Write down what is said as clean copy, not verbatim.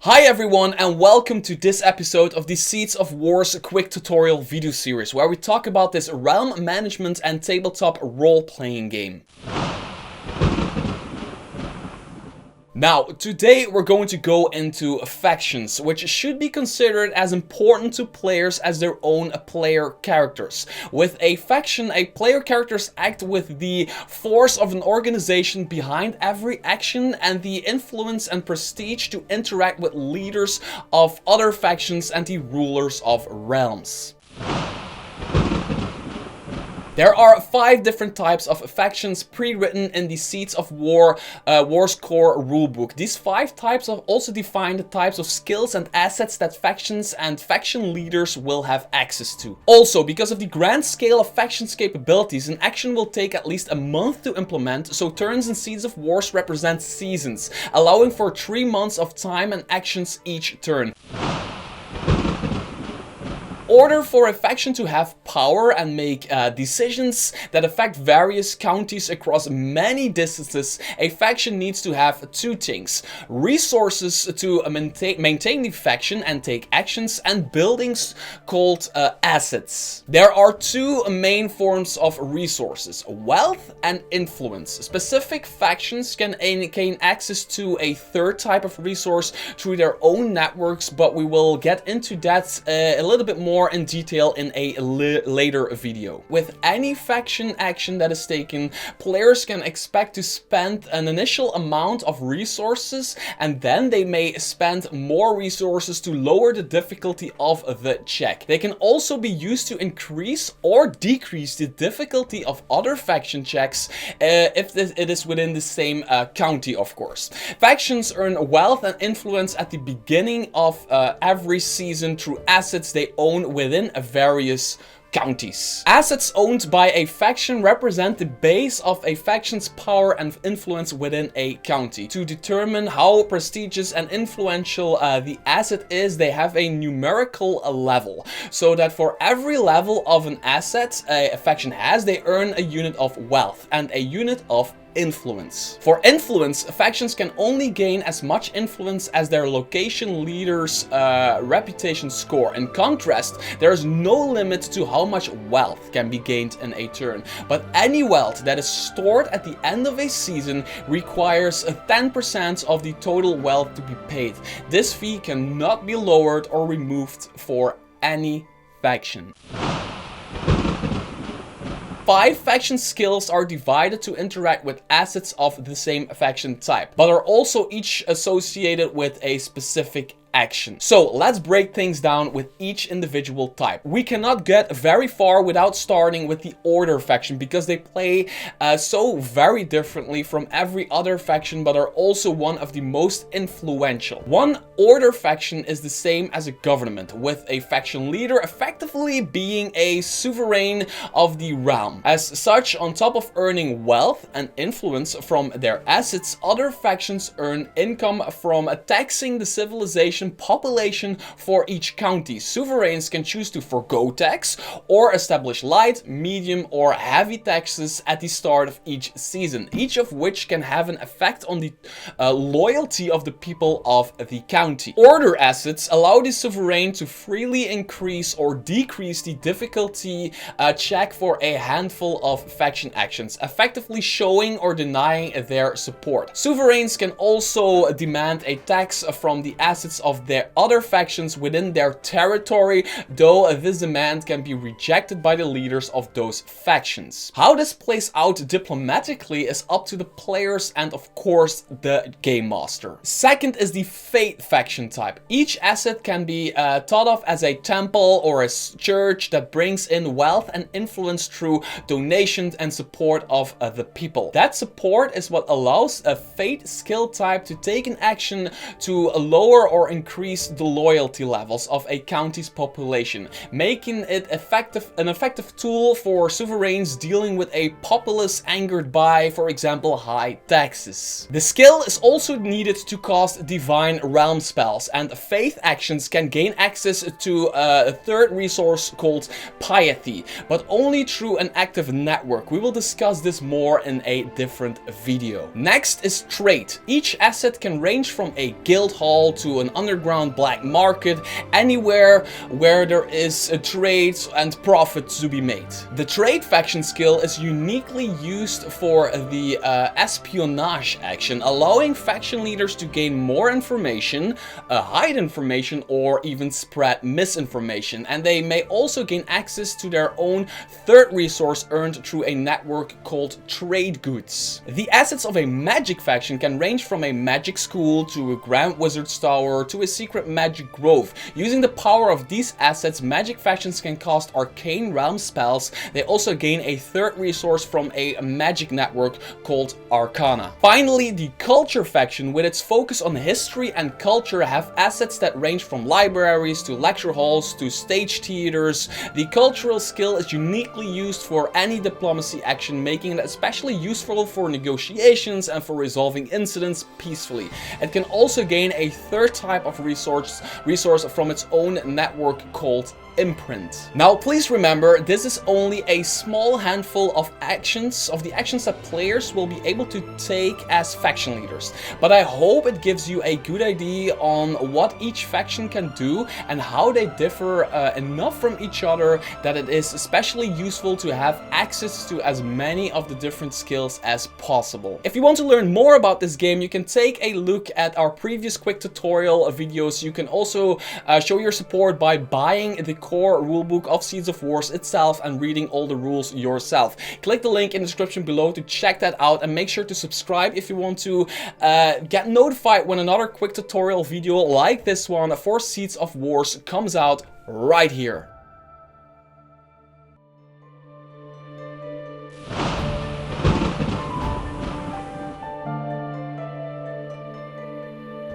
Hi everyone and welcome to this episode of the Seeds of War's quick tutorial video series where we talk about this realm management and tabletop role-playing game. Now, today we're going to go into factions, which should be considered as important to players as their own player characters. With a faction, a player characters act with the force of an organization behind every action and the influence and prestige to interact with leaders of other factions and the rulers of realms. There are 5 different types of factions pre-written in the Seeds of War War's Core rulebook. These 5 types also define the types of skills and assets that factions and faction leaders will have access to. Also, because of the grand scale of factions' capabilities, an action will take at least a month to implement, so turns in Seeds of Wars represent seasons, allowing for 3 months of time and actions each turn. In order for a faction to have power and make decisions that affect various counties across many distances, a faction needs to have 2 things: resources to maintain the faction and take actions, and buildings called assets. There are 2 main forms of resources: wealth and influence. Specific factions can gain access to a 3rd type of resource through their own networks, but we will get into that a little bit more in detail in a later video. With any faction action that is taken, players can expect to spend an initial amount of resources, and then they may spend more resources to lower the difficulty of the check. They can also be used to increase or decrease the difficulty of other faction checks if it is within the same county, of course. Factions earn wealth and influence at the beginning of every season through assets they own within various counties. Assets owned by a faction represent the base of a faction's power and influence within a county. To determine how prestigious and influential the asset is, they have a numerical level, so that for every level of an asset a faction has, they earn a unit of wealth and a unit of influence. For influence, factions can only gain as much influence as their location leader's reputation score. In contrast, there is no limit to how much wealth can be gained in a turn, but any wealth that is stored at the end of a season requires 10% of the total wealth to be paid. This fee cannot be lowered or removed for any faction. 5 faction skills are divided to interact with assets of the same faction type, but are also each associated with a specific action. So let's break things down with each individual type. We cannot get very far without starting with the Order faction, because they play so very differently from every other faction, but are also one of the most influential. One Order faction is the same as a government, with a faction leader effectively being a sovereign of the realm. As such, on top of earning wealth and influence from their assets, other factions earn income from taxing the civilization population for each county. Sovereigns can choose to forgo tax or establish light, medium, or heavy taxes at the start of each season, each of which can have an effect on the loyalty of the people of the county. Order assets allow the sovereign to freely increase or decrease the difficulty check for a handful of faction actions, effectively showing or denying their support. Sovereigns can also demand a tax from the assets of their other factions within their territory, though this demand can be rejected by the leaders of those factions. How this plays out diplomatically is up to the players and of course the game master. Second is the Fate faction type. Each asset can be thought of as a temple or a church that brings in wealth and influence through donations and support of the people. That support is what allows a Fate skill type to take an action to lower or increase the loyalty levels of a county's population, making it an effective tool for sovereigns dealing with a populace angered by, for example, high taxes. The skill is also needed to cast divine realm spells, and faith actions can gain access to a 3rd resource called piety, but only through an active network. We will discuss this more in a different video. Next is trade. Each asset can range from a guild hall to an underground black market, anywhere where there is a trade and profit to be made. The trade faction skill is uniquely used for the espionage action, allowing faction leaders to gain more information, hide information, or even spread misinformation. And they may also gain access to their own third resource earned through a network called trade goods. The assets of a magic faction can range from a magic school to a grand wizard's tower to a secret magic grove. Using the power of these assets, magic factions can cast arcane realm spells. They also gain a third resource from a magic network called Arcana. Finally, the culture faction, with its focus on history and culture, have assets that range from libraries to lecture halls to stage theaters. The cultural skill is uniquely used for any diplomacy action, making it especially useful for negotiations and for resolving incidents peacefully. It can also gain a third type of resource from its own network called imprint. Now please remember, this is only a small handful of the actions that players will be able to take as faction leaders, but I hope it gives you a good idea on what each faction can do and how they differ enough from each other that it is especially useful to have access to as many of the different skills as possible. If you want to learn more about this game, you can take a look at our previous quick tutorial videos. You can also show your support by buying the core rulebook of Seeds of Wars itself and reading all the rules yourself. Click the link in the description below to check that out, and make sure to subscribe if you want to get notified when another quick tutorial video like this one for Seeds of Wars comes out right here.